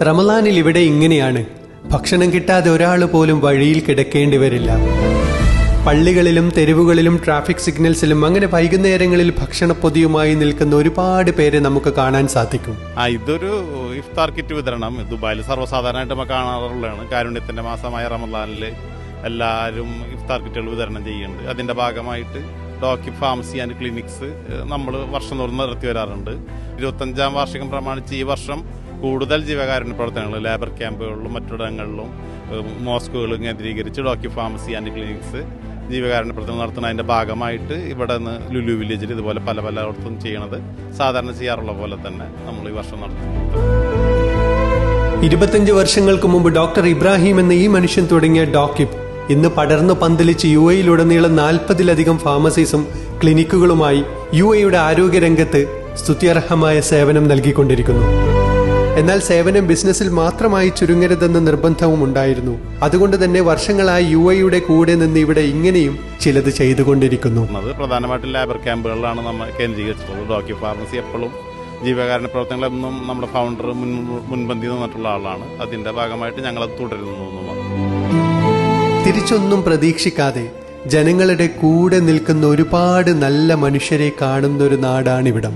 റമളാനിൽ ഇവിടെ ഇങ്ങനെയാണ്. ഭക്ഷണം കിട്ടാതെ ഒരാൾ പോലും വഴിയിൽ കിടക്കേണ്ടി വരില്ല. പള്ളികളിലും തെരുവുകളിലും ട്രാഫിക് സിഗ്നൽസിലും അങ്ങനെ വൈകുന്നേരങ്ങളിൽ ഭക്ഷണപ്പൊതിയുമായി നിൽക്കുന്ന ഒരുപാട് പേരെ നമുക്ക് കാണാൻ സാധിക്കും. ഇതൊരു ഇഫ്താർ കിറ്റ് വിതരണം ദുബായിൽ സർവ്വസാധാരണമായിട്ട് നമ്മൾ കാണാറുള്ളതാണ്. കാരുണ്യത്തിന്റെ മാസമായ റമളാനിൽ എല്ലാവരും ഇഫ്താർ കിറ്റുകൾ വിതരണം ചെയ്യുന്നുണ്ട്. അതിന്റെ ഭാഗമായിട്ട് ഡോക്യുമെന്റ് ഫാർമസി ആൻഡ് ക്ലിനിക്സ് നമ്മൾ വർഷം തോറും നടത്തി വരാറുണ്ട്. 25ാം വാർഷികം പ്രമാണിച്ച് ഈ വർഷം കൂടുതൽ ജീവകാരുണ്യ പ്രവർത്തനങ്ങൾ ലേബർ ക്യാമ്പുകളിലും മറ്റിടങ്ങളിലും മോസ്കുകളും കേന്ദ്രീകരിച്ച് ഡോക്യുമെന്റ് ഫാർമസി ആൻഡ് ക്ലിനിക്സ് ജീവകാരുണ്യ പ്രവർത്തനം നടത്തുന്നതിന്റെ ഭാഗമായിട്ട് ഇവിടെ നിന്ന് ലുലു വില്ലേജിൽ ഇതുപോലെ പലയിടത്തും ചെയ്യണത് സാധാരണ ചെയ്യാറുള്ള പോലെ തന്നെ നമ്മൾ ഈ വർഷം നടത്തുന്നുണ്ട്. 25 വർഷങ്ങൾക്ക് മുമ്പ് ഡോക്ടർ ഇബ്രാഹിം എന്ന ഈ മനുഷ്യൻ തുടങ്ങിയ ഡോക്യുപ് ഇന്ന് പടർന്നു പന്തലിച്ച് UAE-യിലുടനീളം 40-ലധികം ഫാർമസീസും ക്ലിനിക്കുകളുമായി UAE-യുടെ ആരോഗ്യരംഗത്ത് സ്തുത്യർഹമായ സേവനം നൽകിക്കൊണ്ടിരിക്കുന്നു. എന്നാൽ സേവനം ബിസിനസ്സിൽ മാത്രമായി ചുരുങ്ങരുതെന്ന നിർബന്ധവും ഉണ്ടായിരുന്നു. അതുകൊണ്ട് തന്നെ വർഷങ്ങളായി UAE-യുടെ കൂടെ നിന്ന് ഇവിടെ ഇങ്ങനെയും ചിലത് ചെയ്തുകൊണ്ടിരിക്കുന്നു. പ്രധാനമായിട്ടും ലേബർ ക്യാമ്പുകളിലാണ് നമ്മൾ കേന്ദ്രീകരിച്ചിട്ടുള്ളത്. ഡോക്യു ഫാർമസി എപ്പോഴും ജീവകാരുണ്യ പ്രവർത്തനങ്ങളൊന്നും നമ്മുടെ ഫൗണ്ടർ മുൻപന്തി നിന്നിട്ടുള്ള ആളാണ്. അതിന്റെ ഭാഗമായിട്ട് ഞങ്ങളത് തുടരുന്നു. തിരിച്ചൊന്നും പ്രതീക്ഷിക്കാതെ ജനങ്ങളുടെ കൂടെ നിൽക്കുന്ന ഒരുപാട് നല്ല മനുഷ്യരെ കാണുന്നൊരു നാടാണിവിടം.